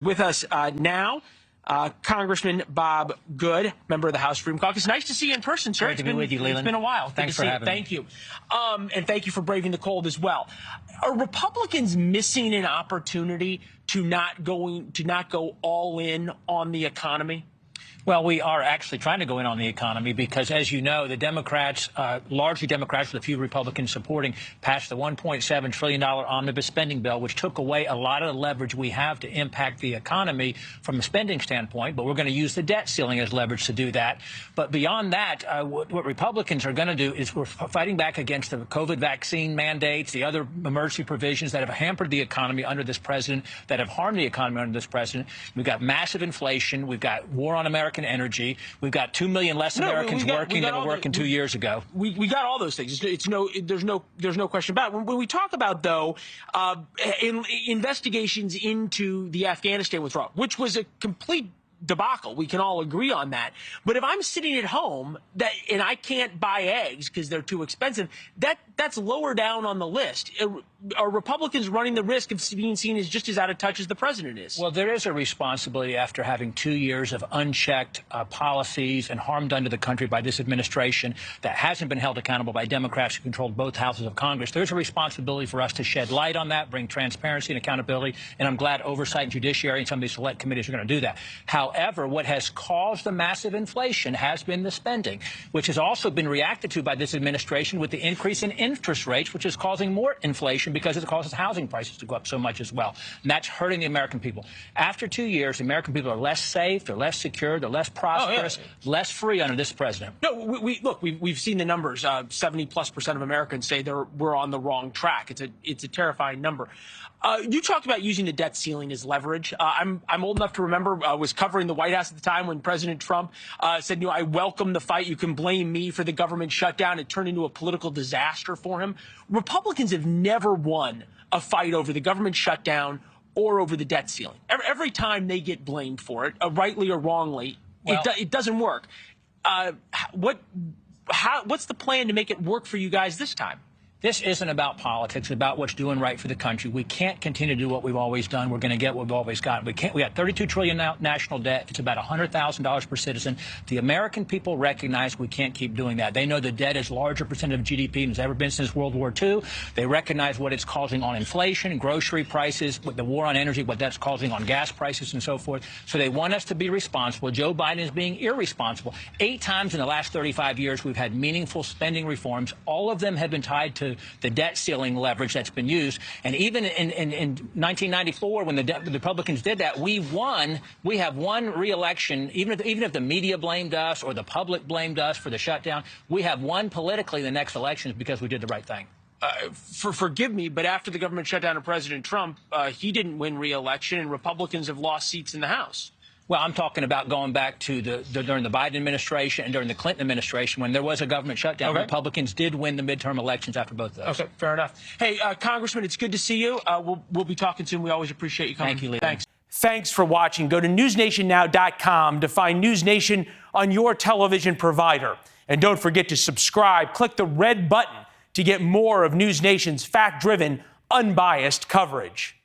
With us now, Congressman Bob Good, member of the House Freedom Caucus. Nice to see you in person, sir. Great to be with you, Leland. It's been a while. Thanks for having me. Thank you. And thank you for braving the cold as well. Are Republicans missing an opportunity to not go all in on the economy? Well, we are actually trying to go in on the economy because, as you know, the Democrats, largely Democrats with a few Republicans supporting, passed the $1.7 trillion omnibus spending bill, which took away a lot of the leverage we have to impact the economy from a spending standpoint. But we're going to use the debt ceiling as leverage to do that. But beyond that, what Republicans are going to do is we're fighting back against the COVID vaccine mandates, the other emergency provisions that have hampered the economy under this president, that have harmed the economy under this president. We've got massive inflation. We've got war on American energy. We've got 2 million less Americans working than were working 2 years ago. We got all those things. There's no question about it. When we talk about, though, investigations into the Afghanistan withdrawal, which was a complete debacle, we can all agree on that. But if I'm sitting at home and I can't buy eggs because they're too expensive, that's lower down on the list. Are Republicans running the risk of being seen as just as out of touch as the president is? Well, there is a responsibility after having 2 years of unchecked policies and harm done to the country by this administration that hasn't been held accountable by Democrats who controlled both houses of Congress. There's a responsibility for us to shed light on that, bring transparency and accountability, and I'm glad Oversight and Judiciary and some of these select committees are going to do that. However, what has caused the massive inflation has been the spending, which has also been reacted to by this administration with the increase in interest rates, which is causing more inflation because it causes housing prices to go up so much as well. And that's hurting the American people. After 2 years, the American people are less safe, they're less secure, they're less prosperous, less free under this president. No, we've seen the numbers. 70+% of Americans say we're on the wrong track. It's a terrifying number. You talked about using the debt ceiling as leverage. I'm old enough to remember I was covering the White House at the time when President Trump said, I welcome the fight. You can blame me for the government shutdown. It turned into a political disaster for him. Republicans have never won a fight over the government shutdown or over the debt ceiling. Every time they get blamed for it, rightly or wrongly, it doesn't work. What's the plan to make it work for you guys this time? This isn't about politics. It's about what's doing right for the country. We can't continue to do what we've always done. We're going to get what we've always got. We got $32 trillion national debt. It's about $100,000 per citizen. The American people recognize we can't keep doing that. They know the debt is a larger percent of GDP than it's ever been since World War II. They recognize what it's causing on inflation, grocery prices, with the war on energy, what that's causing on gas prices and so forth. So they want us to be responsible. Joe Biden is being irresponsible. 8 times in the last 35 years, we've had meaningful spending reforms. All of them have been tied to the debt ceiling leverage that's been used. And even in 1994, when the Republicans did that, we won. We have won re-election, even if the media blamed us or the public blamed us for the shutdown, we have won politically the next elections because we did the right thing. Forgive me, but after the government shutdown of President Trump, he didn't win re-election, and Republicans have lost seats in the House. Well, I'm talking about going back to during the Biden administration and during the Clinton administration when there was a government shutdown. Okay. Republicans did win the midterm elections after both of those. Okay, fair enough. Hey, Congressman, it's good to see you. We'll be talking soon. We always appreciate you coming. Thank you, Leland. Thanks. Thanks for watching. Go to newsnationnow.com to find News Nation on your television provider. And don't forget to subscribe. Click the red button to get more of News Nation's fact-driven, unbiased coverage.